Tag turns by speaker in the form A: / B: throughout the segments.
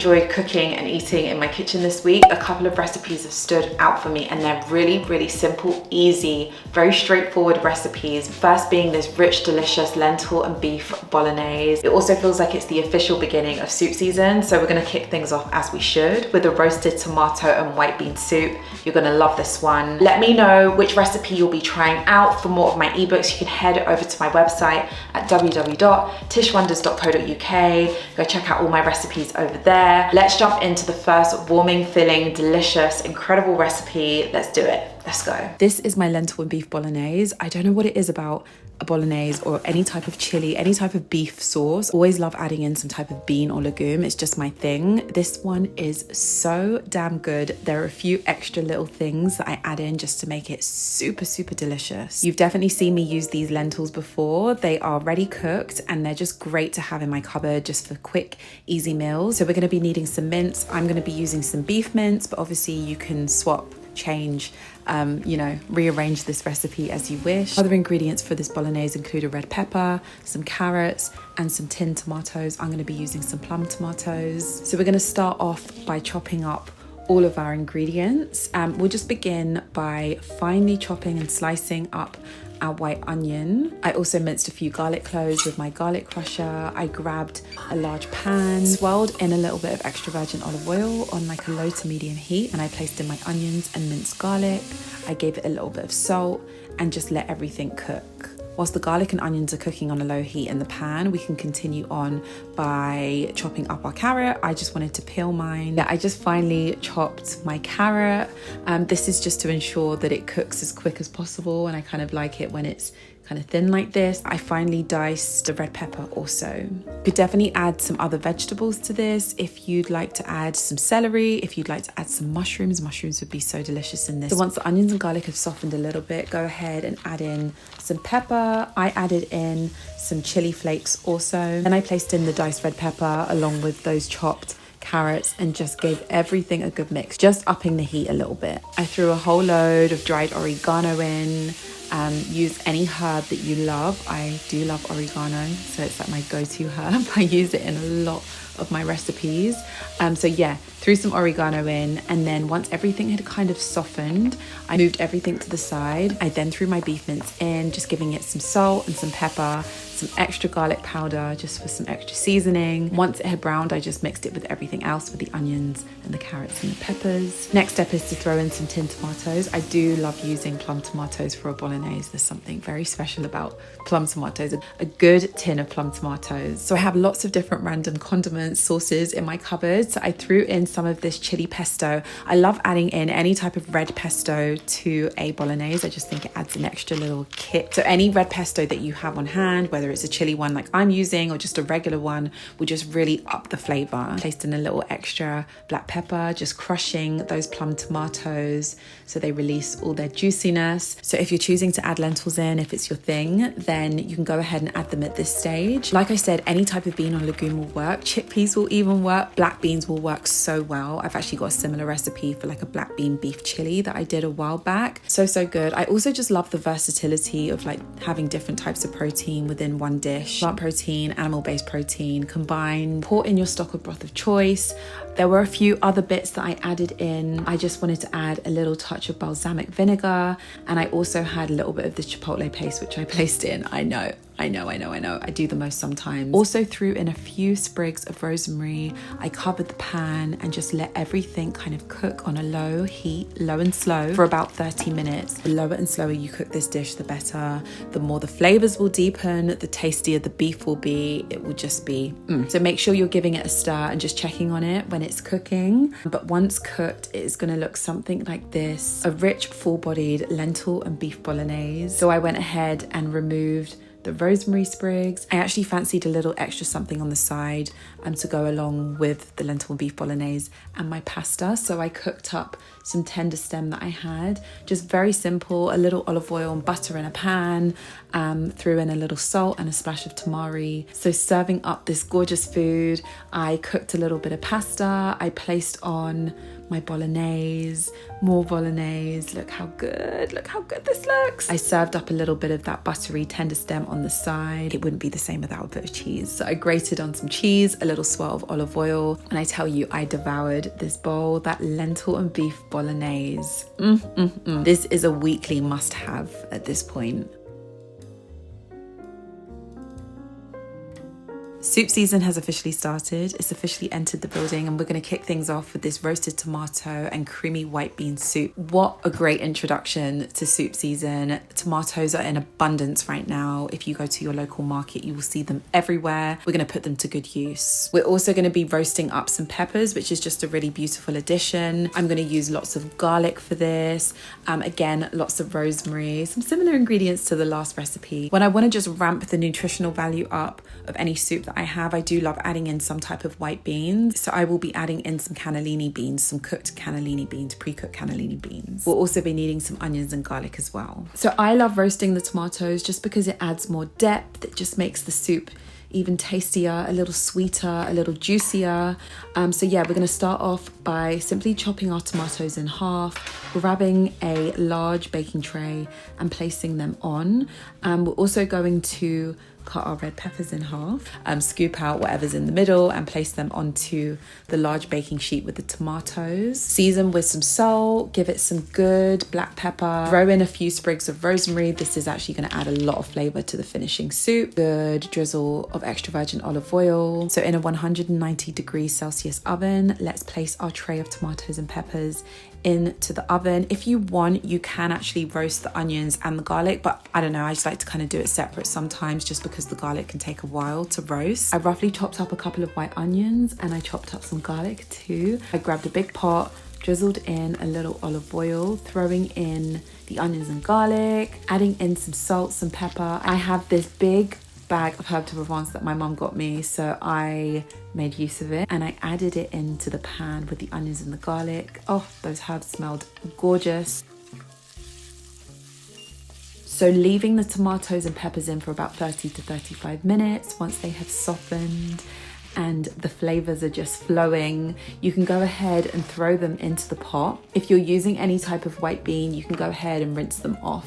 A: enjoyed cooking and eating in my kitchen this week. A couple of recipes have stood out for me, and they're really, really simple, easy, very straightforward recipes. First being this rich, delicious lentil and beef bolognese. It also feels like it's the official beginning of soup season, so we're gonna kick things off as we should with a roasted tomato and white bean soup. You're gonna love this one. Let me know which recipe you'll be trying out. For more of my ebooks, you can head over to my website at www.tishwonders.co.uk. Go check out all my recipes over there. Let's jump into the first warming, filling, delicious, incredible recipe. Let's do it. Let's go. This is my lentil and beef bolognese. I don't know what it is about a bolognese or any type of chili, any type of beef sauce. Always love adding in some type of bean or legume. It's just my thing. This one is so damn good. There are a few extra little things that I add in just to make it super, super delicious. You've definitely seen me use these lentils before. They are ready cooked and they're just great to have in my cupboard just for quick, easy meals. So we're gonna be needing some mince. I'm gonna be using some beef mince, but obviously you can swap, change, rearrange this recipe as you wish. Other ingredients for this bolognese include a red pepper, some carrots, and some tinned tomatoes. I'm going to be using some plum tomatoes. So we're going to start off by chopping up all of our ingredients. We'll just begin by finely chopping and slicing up our white onion. I also minced a few garlic cloves with my garlic crusher. I grabbed a large pan, swirled in a little bit of extra virgin olive oil on like a low to medium heat, and I placed in my onions and minced garlic. I gave it a little bit of salt and just let everything cook. Whilst the garlic and onions are cooking on a low heat in the pan, we can continue on by chopping up our carrot. I just wanted to peel mine. Yeah, I just finely chopped my carrot. This is just to ensure that it cooks as quick as possible, and I kind of like it when it's kind of thin like this. I finely diced the red pepper also. You could definitely add some other vegetables to this. If you'd like to add some celery, if you'd like to add some mushrooms would be so delicious in this. So once the onions and garlic have softened a little bit, go ahead and add in some pepper. I added in some chili flakes also. Then I placed in the diced red pepper along with those chopped carrots and just gave everything a good mix, just upping the heat a little bit. I threw a whole load of dried oregano in. Use any herb that you love. I do love oregano, so it's like my go-to herb. I use it in a lot of my recipes. So yeah, threw some oregano in, and then once everything had kind of softened, I moved everything to the side. I then threw my beef mince in, just giving it some salt and some pepper, some extra garlic powder just for some extra seasoning. Once it had browned, I just mixed it with everything else, with the onions and the carrots and the peppers. Next step is to throw in some tinned tomatoes. I do love using plum tomatoes for a bolognese. There's something very special about plum tomatoes, a good tin of plum tomatoes. So I have lots of different random condiments, sauces in my cupboard. So I threw in some of this chili pesto. I love adding in any type of red pesto to a bolognese. I just think it adds an extra little kick. So any red pesto that you have on hand, whether it's a chili one like I'm using or just a regular one, will just really up the flavor. Placed in a little extra black pepper, just crushing those plum tomatoes so they release all their juiciness. So if you're choosing to add lentils in, if it's your thing, then you can go ahead and add them at this stage. Like I said, any type of bean or legume will work. Chickpeas will even work. Black beans will work so well. I've actually got a similar recipe for like a black bean beef chili that I did a while back. So good. I also just love the versatility of like having different types of protein within one dish. Plant protein, animal-based protein, combine, pour in your stock of broth of choice. There were a few other bits that I added in. I just wanted to add a little touch of balsamic vinegar, and I also had a little bit of this chipotle paste, which I placed in. I know. I do the most sometimes. Also threw in a few sprigs of rosemary. I covered the pan and just let everything kind of cook on a low heat, low and slow, for about 30 minutes. The lower and slower you cook this dish, the better. The more the flavors will deepen, the tastier the beef will be. It will just be So make sure you're giving it a stir and just checking on it when it's cooking. But once cooked, it is going to look something like this. A rich, full-bodied lentil and beef bolognese. So I went ahead and removed the rosemary sprigs. I actually fancied a little extra something on the side to go along with the lentil and beef bolognese and my pasta. So I cooked up some tender stem that I had, just very simple, a little olive oil and butter in a pan, threw in a little salt and a splash of tamari. So serving up this gorgeous food, I cooked a little bit of pasta. I placed on my bolognese, more bolognese. Look how good this looks. I served up a little bit of that buttery tender stem on the side. It wouldn't be the same without a bit of cheese. So I grated on some cheese, a little swirl of olive oil, and I tell you, I devoured this bowl, that lentil and beef bolognese. This is a weekly must-have at this point. Soup season has officially started. It's officially entered the building, and we're going to kick things off with this roasted tomato and creamy white bean soup. What a great introduction to soup season. Tomatoes are in abundance right now. If you go to your local market, you will see them everywhere. We're going to put them to good use. We're also going to be roasting up some peppers, which is just a really beautiful addition. I'm going to use lots of garlic for this. Again, lots of rosemary, some similar ingredients to the last recipe. When I want to just ramp the nutritional value up of any soup that I do love adding in some type of white beans. So I will be adding in some cannellini beans, some cooked cannellini beans, pre-cooked cannellini beans. We'll also be needing some onions and garlic as well. So I love roasting the tomatoes just because it adds more depth. It just makes the soup even tastier, a little sweeter, a little juicier. So yeah, we're gonna start off by simply chopping our tomatoes in half, grabbing a large baking tray and placing them on. We're also going to cut our red peppers in half, scoop out whatever's in the middle and place them onto the large baking sheet with the tomatoes. Season with some salt, give it some good black pepper, throw in a few sprigs of rosemary. This is actually going to add a lot of flavor to the finishing soup. Good drizzle of extra virgin olive oil. So in a 190°C oven, let's place our tray of tomatoes and peppers into the oven. If you want, you can actually roast the onions and the garlic, but I don't know, I just like to kind of do it separate sometimes just because the garlic can take a while to roast. I roughly chopped up a couple of white onions and I chopped up some garlic too. I grabbed a big pot, drizzled in a little olive oil, throwing in the onions and garlic, adding in some salt, some pepper. I have this big bag of herb de Provence that my mum got me, so I made use of it and I added it into the pan with the onions and the garlic. Oh, those herbs smelled gorgeous. So leaving the tomatoes and peppers in for about 30 to 35 minutes. Once they have softened and the flavors are just flowing, you can go ahead and throw them into the pot. If you're using any type of white bean, you can go ahead and rinse them off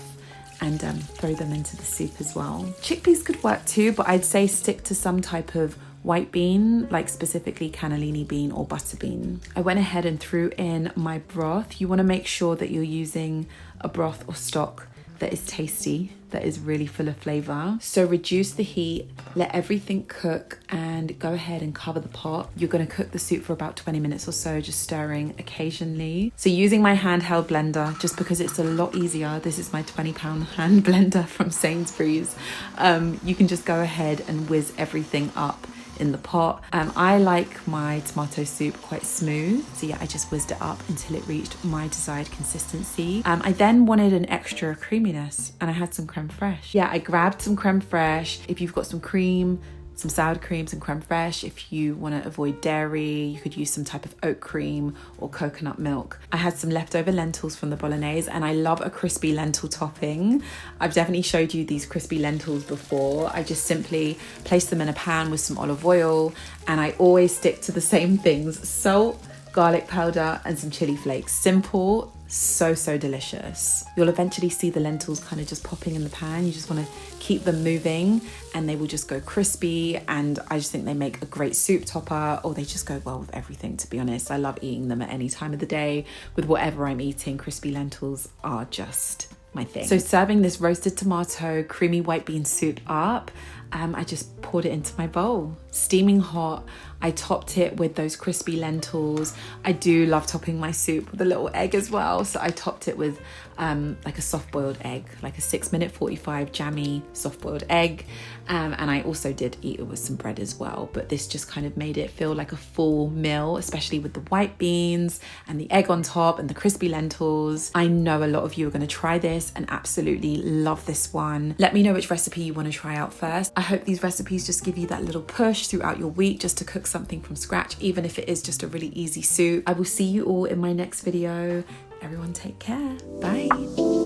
A: and throw them into the soup as well. Chickpeas could work too, but I'd say stick to some type of white bean, like specifically cannellini bean or butter bean. I went ahead and threw in my broth. You wanna make sure that you're using a broth or stock that is tasty, that is really full of flavor. So reduce the heat, let everything cook, and go ahead and cover the pot. You're gonna cook the soup for about 20 minutes or so, just stirring occasionally. So using my handheld blender, just because it's a lot easier, this is my 20-pound hand blender from Sainsbury's. You can just go ahead and whiz everything up in the pot. I like my tomato soup quite smooth, so yeah, I just whizzed it up until it reached my desired consistency. I then wanted an extra creaminess and I had some crème fraiche. Yeah, I grabbed some crème fraiche. If you've got some cream, some sour cream, some crème fraiche. If you want to avoid dairy, you could use some type of oat cream or coconut milk. I had some leftover lentils from the bolognese and I love a crispy lentil topping. I've definitely showed you these crispy lentils before. I just simply place them in a pan with some olive oil and I always stick to the same things: salt, garlic powder and some chili flakes. Simple, so delicious. You'll eventually see the lentils kind of just popping in the pan. You just want to keep them moving and they will just go crispy, and I just think they make a great soup topper, or they just go well with everything, to be honest. I love eating them at any time of the day with whatever I'm eating. Crispy lentils are just my thing. So serving this roasted tomato creamy white bean soup up, I just poured it into my bowl, steaming hot. I topped it with those crispy lentils. I do love topping my soup with a little egg as well. So I topped it with like a soft-boiled egg, like a 6-minute 45 jammy soft-boiled egg. And I also did eat it with some bread as well. But this just kind of made it feel like a full meal, especially with the white beans and the egg on top and the crispy lentils. I know a lot of you are going to try this and absolutely love this one. Let me know which recipe you want to try out first. I hope these recipes just give you that little push throughout your week just to cook something from scratch, even if it is just a really easy soup. I will see you all in my next video. Everyone take care. Bye.